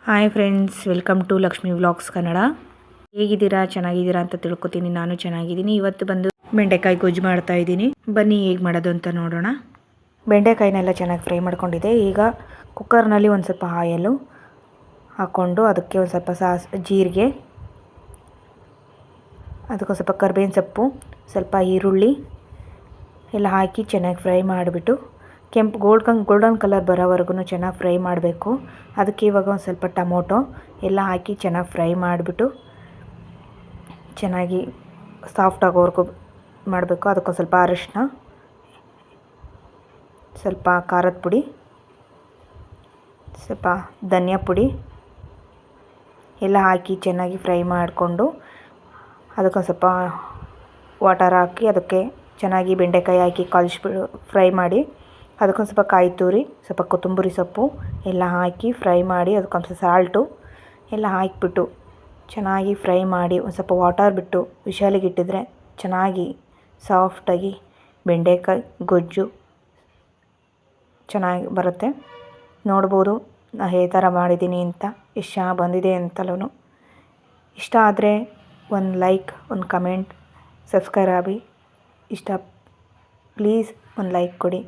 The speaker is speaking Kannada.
Hi friends, welcome to Lakshmi vlogs Kannada. ಹೇಗಿದ್ದೀರಾ? ಚೆನ್ನಾಗಿದ್ದೀರಾ ಅಂತ ತಿಳ್ಕೊತೀನಿ. ನಾನು ಚೆನ್ನಾಗಿದ್ದೀನಿ. ಇವತ್ತು ಬಂದು ಬೆಂಡೆಕಾಯಿ ಗೊಜ್ಜು ಮಾಡ್ತಾ ಇದ್ದೀನಿ. ಬನ್ನಿ ಹೇಗೆ ಮಾಡೋದು ಅಂತ ನೋಡೋಣ. ಬೆಂಡೆಕಾಯಿನೆಲ್ಲ ಚೆನ್ನಾಗಿ ಫ್ರೈ ಮಾಡ್ಕೊಂಡಿದ್ದೆ. ಈಗ ಕುಕ್ಕರ್ನಲ್ಲಿ ಒಂದು ಸ್ವಲ್ಪ ಆಯಲು ಹಾಕ್ಕೊಂಡು ಅದಕ್ಕೆ ಒಂದು ಸ್ವಲ್ಪ ಜೀರಿಗೆ, ಅದಕ್ಕೊಂದು ಸ್ವಲ್ಪ ಕರಿಬೇವಿನ ಸೊಪ್ಪು, ಸ್ವಲ್ಪ ಈರುಳ್ಳಿ ಎಲ್ಲ ಹಾಕಿ ಚೆನ್ನಾಗಿ ಫ್ರೈ ಮಾಡಿಬಿಟ್ಟು ಕೆಂಪು ಗೋಲ್ಡನ್ ಕಲರ್ ಬರೋವರೆಗೂ ಚೆನ್ನಾಗಿ ಫ್ರೈ ಮಾಡಬೇಕು. ಅದಕ್ಕೆ ಇವಾಗ ಒಂದು ಸ್ವಲ್ಪ ಟೊಮೊಟೊ ಎಲ್ಲ ಹಾಕಿ ಚೆನ್ನಾಗಿ ಫ್ರೈ ಮಾಡಿಬಿಟ್ಟು ಚೆನ್ನಾಗಿ ಸಾಫ್ಟ್ ಆಗೋವರೆಗೂ ಮಾಡಬೇಕು. ಅದಕ್ಕೊಂದು ಸ್ವಲ್ಪ ಅರಿಶಿನ, ಸ್ವಲ್ಪ ಖಾರದ ಪುಡಿ, ಸ್ವಲ್ಪ ಧನಿಯಾ ಪುಡಿ ಎಲ್ಲ ಹಾಕಿ ಚೆನ್ನಾಗಿ ಫ್ರೈ ಮಾಡಿಕೊಂಡು ಅದಕ್ಕೊಂದು ಸ್ವಲ್ಪ ವಾಟರ್ ಹಾಕಿ ಅದಕ್ಕೆ ಚೆನ್ನಾಗಿ ಬೆಂಡೆಕಾಯಿ ಹಾಕಿ ಕಲಿಸ್ಬಿಟ್ಟು ಫ್ರೈ ಮಾಡಿ ಅದಕ್ಕೊಂದು ಸ್ವಲ್ಪ ಕಾಯಿ ತುರಿ, ಸ್ವಲ್ಪ ಕೊತ್ತಂಬರಿ ಸೊಪ್ಪು ಎಲ್ಲ ಹಾಕಿ ಫ್ರೈ ಮಾಡಿ ಅದಕ್ಕೊಂದು ಸ್ವಲ್ಪ ಸಾಲ್ಟು ಎಲ್ಲ ಹಾಕಿಬಿಟ್ಟು ಚೆನ್ನಾಗಿ ಫ್ರೈ ಮಾಡಿ ಒಂದು ಸ್ವಲ್ಪ ವಾಟರ್ ಬಿಟ್ಟು ವಿಶಾಲಿಗೆ ಇಟ್ಟಿದ್ರೆ ಚೆನ್ನಾಗಿ ಸಾಫ್ಟಾಗಿ ಬೆಂಡೆಕಾಯಿ ಗೊಜ್ಜು ಚೆನ್ನಾಗಿ ಬರುತ್ತೆ. ನೋಡ್ಬೋದು ನಾನು ಯಾವ ಥರ ಮಾಡಿದ್ದೀನಿ ಅಂತ, ಎಷ್ಟು ಚೆನ್ನಾಗಿ ಬಂದಿದೆ ಅಂತಲೂ. ಇಷ್ಟ ಆದರೆ ಒಂದು ಲೈಕ್, ಒಂದು ಕಮೆಂಟ್, ಸಬ್ಸ್ಕ್ರೈಬ್ ಆಗಿ. ಪ್ಲೀಸ್ ಒಂದು ಲೈಕ್ ಕೊಡಿ.